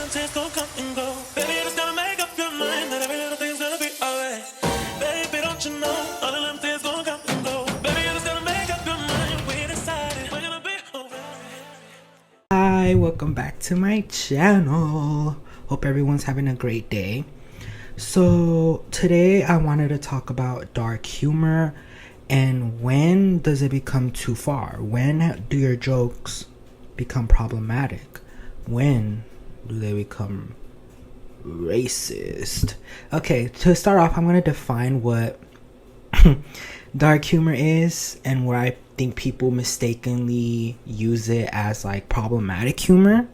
them tears gon' come and go. Baby, you just gotta make up your mind that every little thing's gonna be alright. Baby, don't you know all of them tears gon' come and go. Baby, you just gotta make up your mind. We decided we're gonna be alright. Hi, welcome back to my channel. Hope everyone's having a great day. So today I wanted to talk about dark humor and when does it become too far? When do your jokes become problematic? When do they become racist? Okay, to start off, I'm going to define what dark humor is and where I think people mistakenly use it as like problematic humor.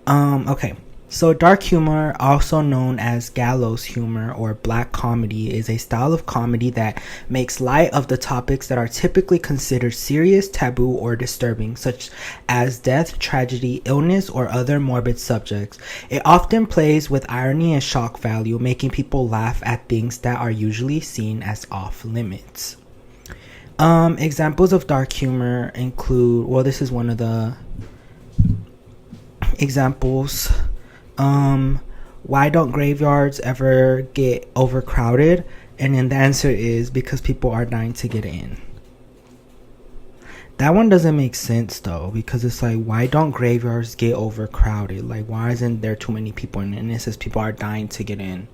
Okay, so dark humor, also known as gallows humor or black comedy, is a style of comedy that makes light of the topics that are typically considered serious, taboo, or disturbing, such as death, tragedy, illness, or other morbid subjects. It often plays with irony and shock value, making people laugh at things that are usually seen as off limits. Examples of dark humor include, well, this is one of the examples. Why don't graveyards ever get overcrowded? And then the answer is because people are dying to get in. That one doesn't make sense though, because it's like, why don't graveyards get overcrowded? Like, why isn't there too many people in it? And it says people are dying to get in,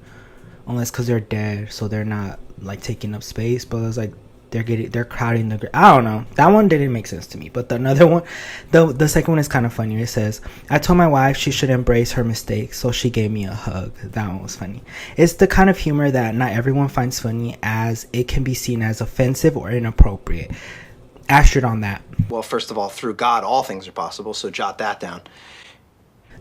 unless because they're dead, so they're not like taking up space. But it's like they're crowding the. I don't know. That one didn't make sense to me. But the another one, the second one is kind of funny. It says, "I told my wife she should embrace her mistakes, so she gave me a hug." That one was funny. It's the kind of humor that not everyone finds funny, as it can be seen as offensive or inappropriate. Asterisk on that. Well, first of all, through God, all things are possible, so jot that down.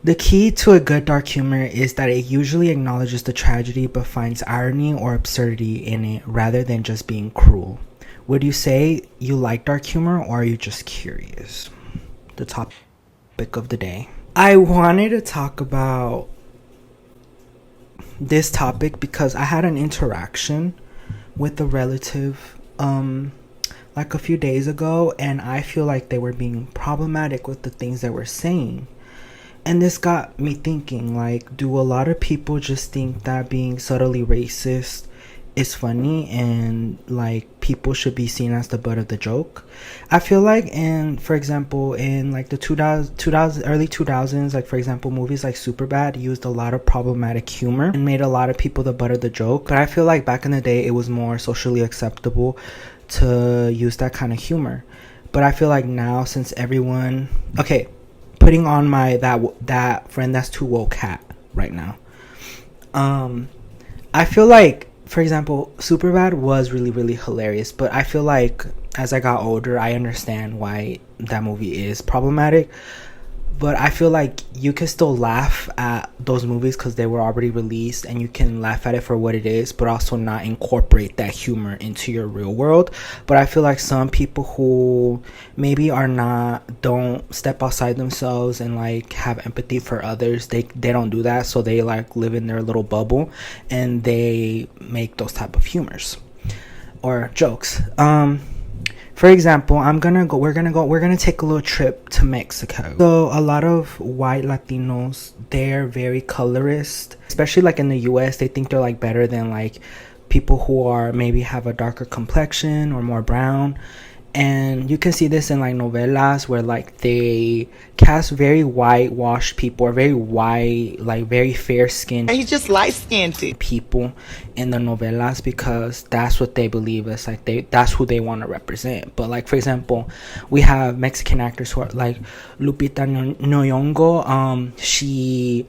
The key to a good dark humor is that it usually acknowledges the tragedy but finds irony or absurdity in it rather than just being cruel. Would you say you like dark humor, or are you just curious? The topic of the day. I wanted to talk about this topic because I had an interaction with a relative like a few days ago, and I feel like they were being problematic with the things they were saying. And this got me thinking, like, do a lot of people just think that being subtly racist is funny and like people should be seen as the butt of the joke? I feel like, for example, in like the early 2000s, like for example, movies like Superbad used a lot of problematic humor and made a lot of people the butt of the joke. But I feel like back in the day it was more socially acceptable to use that kind of humor. But I feel like now, since everyone, okay, putting on my that friend that's too woke hat right now, I feel like, for example, Superbad was really, really hilarious, but I feel like as I got older, I understand why that movie is problematic. But I feel like you can still laugh at those movies because they were already released, and you can laugh at it for what it is, but also not incorporate that humor into your real world. But I feel like some people who maybe don't step outside themselves and like have empathy for others, they don't do that, so they like live in their little bubble and they make those type of humors or jokes. For example, we're gonna take a little trip to Mexico. So a lot of white Latinos, they're very colorist, especially like in the US. They think they're like better than like people who are maybe have a darker complexion or more brown. And you can see this in like novelas where like they cast very whitewashed people, or very white, like very fair skinned. He's just light skinned people in the novelas because that's what they believe is like that's who they want to represent. But like for example, we have Mexican actors who are like Lupita Nyong'o. She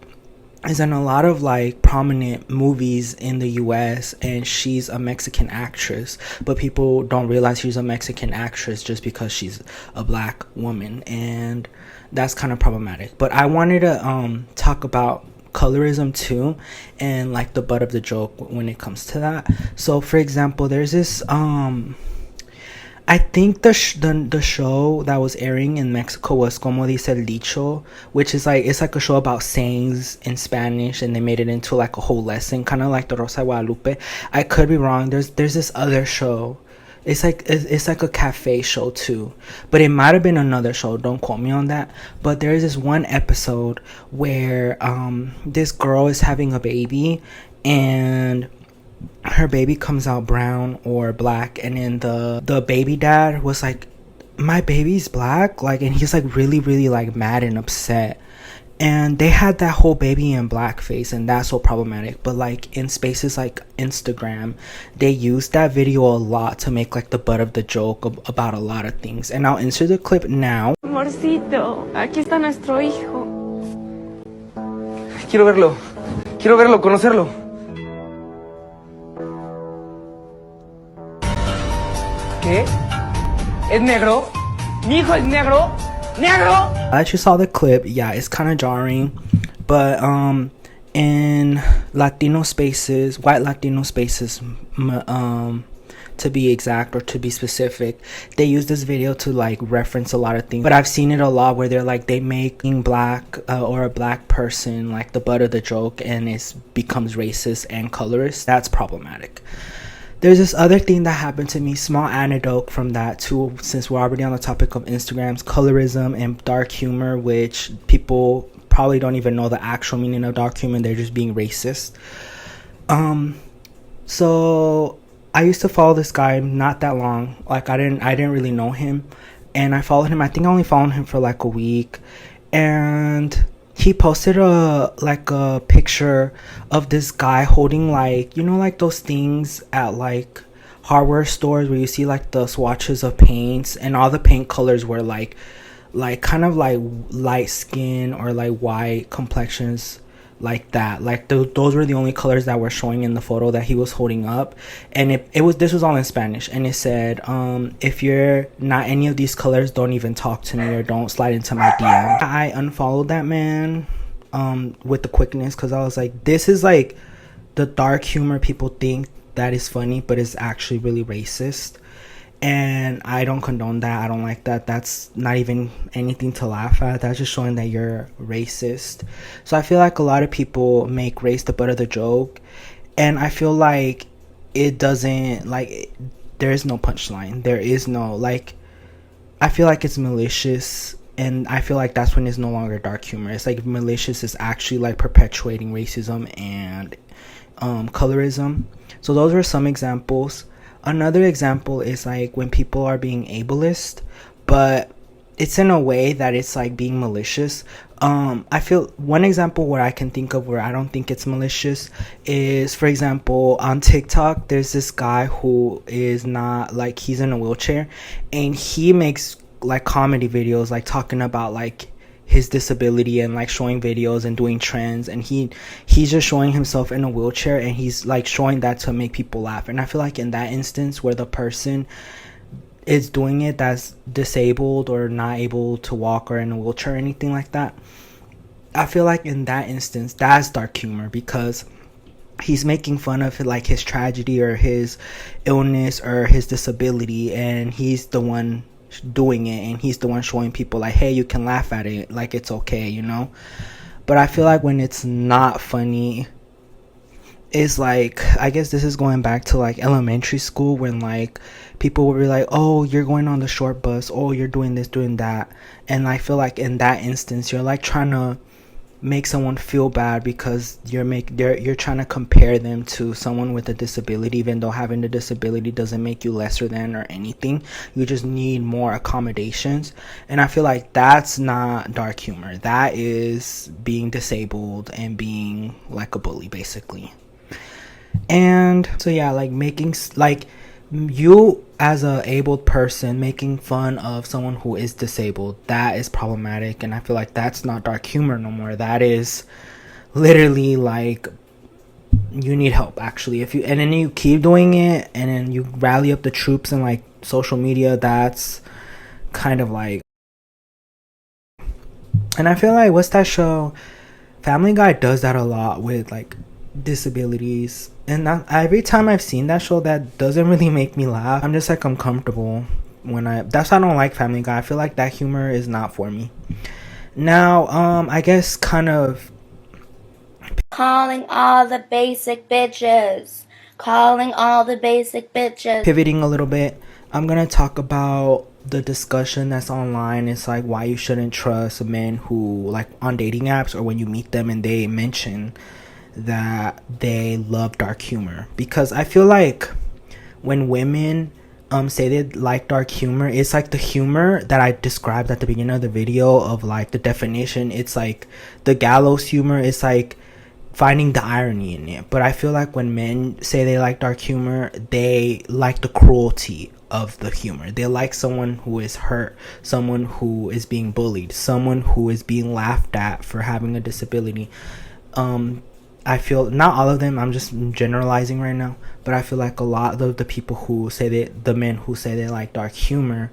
is in a lot of like prominent movies in the US, and she's a Mexican actress, but people don't realize she's a Mexican actress just because she's a black woman, and that's kind of problematic. But I wanted to talk about colorism too, and like the butt of the joke when it comes to that. So for example, there's this I think the show that was airing in Mexico was Como Dice el Dicho, which is like, it's like a show about sayings in Spanish, and they made it into like a whole lesson, kind of like the Rosa de Guadalupe. I could be wrong. There's this other show It's like a cafe show too, but it might have been another show. Don't quote me on that. But there is this one episode where this girl is having a baby, and her baby comes out brown or black, and then the baby dad was like, my baby's black, like, and he's like really really like mad and upset. And they had that whole baby in blackface, and that's so problematic. But like in spaces like Instagram, they use that video a lot to make like the butt of the joke about a lot of things. And I'll insert the clip now. Amorcito, aquí está nuestro hijo. Quiero verlo, conocerlo. ¿Qué? ¿Es negro? ¿Mi hijo es negro? ¡Negro! I actually saw the clip. Yeah, it's kind of jarring, but in Latino spaces, white Latino spaces, to be exact or to be specific, they use this video to like reference a lot of things. But I've seen it a lot where they're like, they make being black or a black person like the butt of the joke, and it becomes racist and colorist. That's problematic. There's this other thing that happened to me, small anecdote from that too, since we're already on the topic of Instagram's colorism and dark humor, which people probably don't even know the actual meaning of dark humor. They're just being racist. So I used to follow this guy not that long. Like I didn't really know him, and I followed him. I think I only followed him for like a week, and he posted a picture of this guy holding like, you know, like those things at like hardware stores where you see like the swatches of paints, and all the paint colors were like kind of like light skin or like white complexions, like that. Like those were the only colors that were showing in the photo that he was holding up. And this was all in Spanish, and it said, if you're not any of these colors, don't even talk to me or don't slide into my DM. I unfollowed that man with the quickness, because I was like, this is like the dark humor people think that is funny, but it's actually really racist. And I don't condone that. I don't like that. That's not even anything to laugh at. That's just showing that you're racist. So I feel like a lot of people make race the butt of the joke, and I feel like it doesn't, like, there is no punchline. There is no, like, I feel like it's malicious, and I feel like that's when it's no longer dark humor. It's like malicious is actually like perpetuating racism and colorism. So those were some examples. Another example is like when people are being ableist, but it's in a way that it's like being malicious. I feel one example where I can think of where I don't think it's malicious is, for example, on TikTok, there's this guy who is not, like, he's in a wheelchair, and he makes like comedy videos, like talking about like his disability and like showing videos and doing trends, and he's just showing himself in a wheelchair, and he's like showing that to make people laugh. And I feel like in that instance where the person is doing it that's disabled or not able to walk or in a wheelchair or anything like that, I feel like in that instance that's dark humor, because he's making fun of like his tragedy or his illness or his disability, and he's the one doing it, and he's the one showing people like, hey, you can laugh at it, like it's okay, you know. But I feel like when it's not funny, it's like, I guess this is going back to like elementary school, when like people would be like, oh, you're going on the short bus, oh, you're doing this, doing that. And I feel like in that instance you're like trying to make someone feel bad, because you're trying to compare them to someone with a disability, even though having the disability doesn't make you lesser than or anything. You just need more accommodations. And I feel like that's not dark humor. That is being disabled and being like a bully, basically. And so yeah, like making like you as a abled person making fun of someone who is disabled, that is problematic. And I feel like that's not dark humor no more. That is literally like, you need help, actually. If you, and then you keep doing it, and then you rally up the troops and like social media, that's kind of like. And I feel like, what's that show, Family Guy does that a lot with like disabilities. And every time I've seen that show, that doesn't really make me laugh. I'm just like uncomfortable when that's why I don't like Family Guy. I feel like that humor is not for me. Now I guess kind of calling all the basic bitches, calling all the basic bitches, pivoting a little bit, I'm gonna talk about the discussion that's online. It's like why you shouldn't trust men who, like, on dating apps or when you meet them and they mention that they love dark humor. Because I feel like when women say they like dark humor, it's like the humor that I described at the beginning of the video of, like, the definition. It's like the gallows humor. It's like finding the irony in it. But I feel like when men say they like dark humor, they like the cruelty of the humor. They like someone who is hurt, someone who is being bullied, someone who is being laughed at for having a disability. I feel, not all of them, I'm just generalizing right now, but I feel like a lot of the people who say that, the men who say they like dark humor,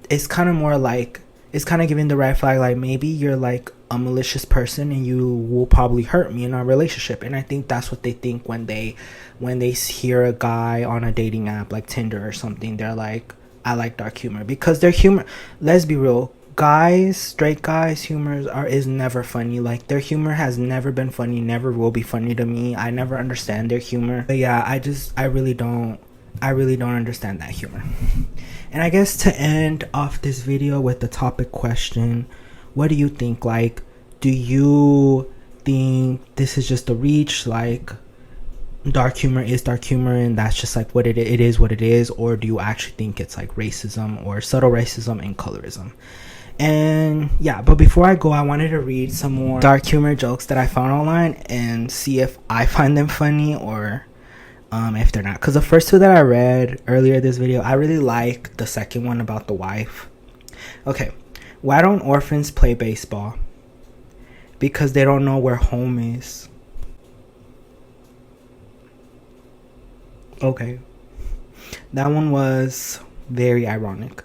it's kind of more like, it's kind of giving the red flag, like maybe you're like a malicious person and you will probably hurt me in our relationship. And I think that's what they think when they hear a guy on a dating app like Tinder or something. They're like, I like dark humor, because their humor, let's be real, guys, straight guys humor is never funny. Like, their humor has never been funny, never will be funny to me. I never understand their humor. But yeah, I really don't understand that humor. And I guess to end off this video with the topic question, what do you think? Like, do you think this is just a reach, like dark humor is dark humor and that's just like what it is what it is, or do you actually think it's like racism or subtle racism and colorism? And yeah, but before I go, I wanted to read some more dark humor jokes that I found online and see if I find them funny or if they're not. Because the first two that I read earlier this video, I really like the second one about the wife. Okay, why don't orphans play baseball? Because they don't know where home is. Okay, that one was very ironic.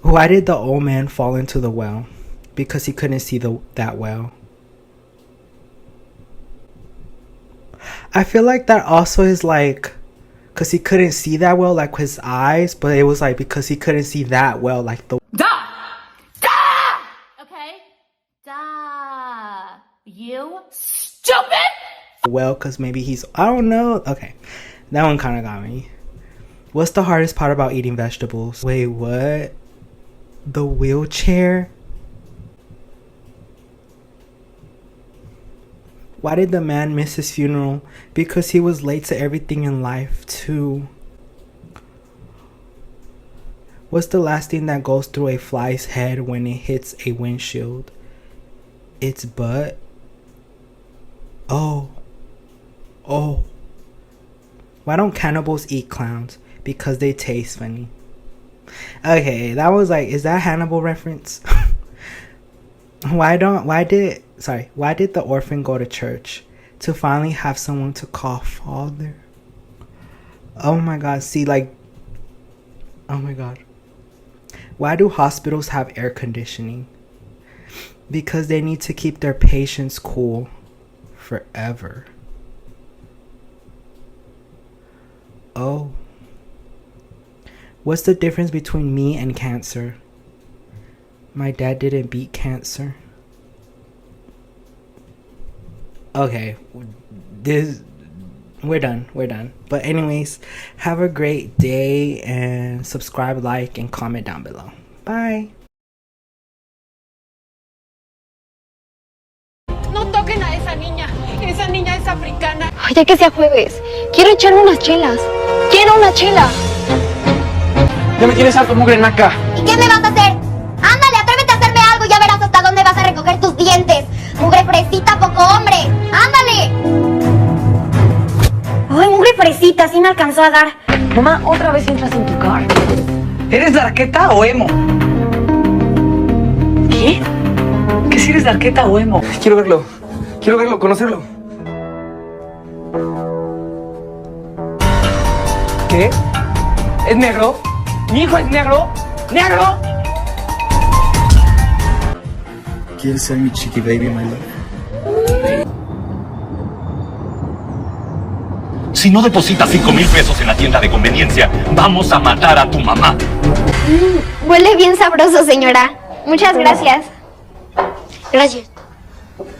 Why did the old man fall into the well? Because he couldn't see that well. I feel like that also is like, because he couldn't see that well, like his eyes, but it was like because he couldn't see that well, like the Da! Da! Okay? Da! You stupid! well, because maybe he's, I don't know. Okay, that one kind of got me. What's the hardest part about eating vegetables? Wait, what? The wheelchair? Why did the man miss his funeral? Because he was late to everything in life too. What's the last thing that goes through a fly's head when it hits a windshield? Its butt. Oh. Why don't cannibals eat clowns? Because they taste funny. Okay, that was like, is that Hannibal reference? Why did the orphan go to church? To finally have someone to call father. Oh my god, see, like, oh my god. Why do hospitals have air conditioning? Because they need to keep their patients cool forever. Oh. What's the difference between me and cancer? My dad didn't beat cancer. Okay, we're done. But anyways, have a great day and subscribe, like, and comment down below. Bye. No toquen a esa niña. Esa niña es africana. Oye, que sea jueves. Quiero echarme unas chelas. Quiero una chela. Ya me tienes harto, mugre naca. ¿Y qué me vas a hacer? Ándale, atrévete a hacerme algo, ya verás hasta dónde vas a recoger tus dientes. Mugre fresita, poco hombre. ¡Ándale! Ay, mugre fresita, sí me alcanzó a dar. Mamá, otra vez entras en tu car. ¿Eres darqueta o emo? ¿Qué? ¿Que si eres darqueta o emo? Quiero verlo, conocerlo. ¿Qué? ¿Es negro? ¿Mi hijo es negro? ¡Negro! ¿Quieres ser mi chiqui baby, my love? Si no depositas 5,000 pesos en la tienda de conveniencia, vamos a matar a tu mamá. Huele bien sabroso, señora. Muchas gracias. Gracias.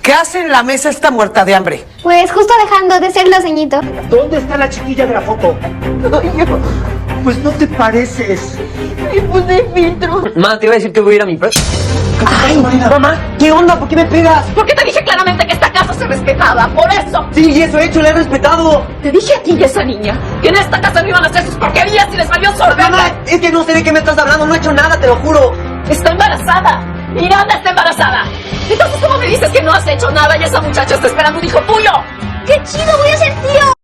¿Qué hace en la mesa esta muerta de hambre? Pues justo dejando de serlo, ceñito. ¿Dónde está la chiquilla de la foto? Yo. Pues no te pareces. Me puse filtro. Mamá, te iba a decir que voy a ir a mi pre... ¡Ay, mamá! ¿Qué onda? ¿Por qué me pegas? Porque te dije claramente que esta casa se respetaba, por eso. Sí, y eso he hecho, le he respetado. Te dije a ti y a esa niña que en esta casa no iban a hacer sus porquerías y les valió sorbete. Mamá, es que no sé de qué me estás hablando, no he hecho nada, te lo juro. Está embarazada. Miranda está embarazada. Entonces, ¿cómo me dices que no has hecho nada y esa muchacha está esperando un hijo tuyo? ¡Qué chido! ¡Voy a ser tío!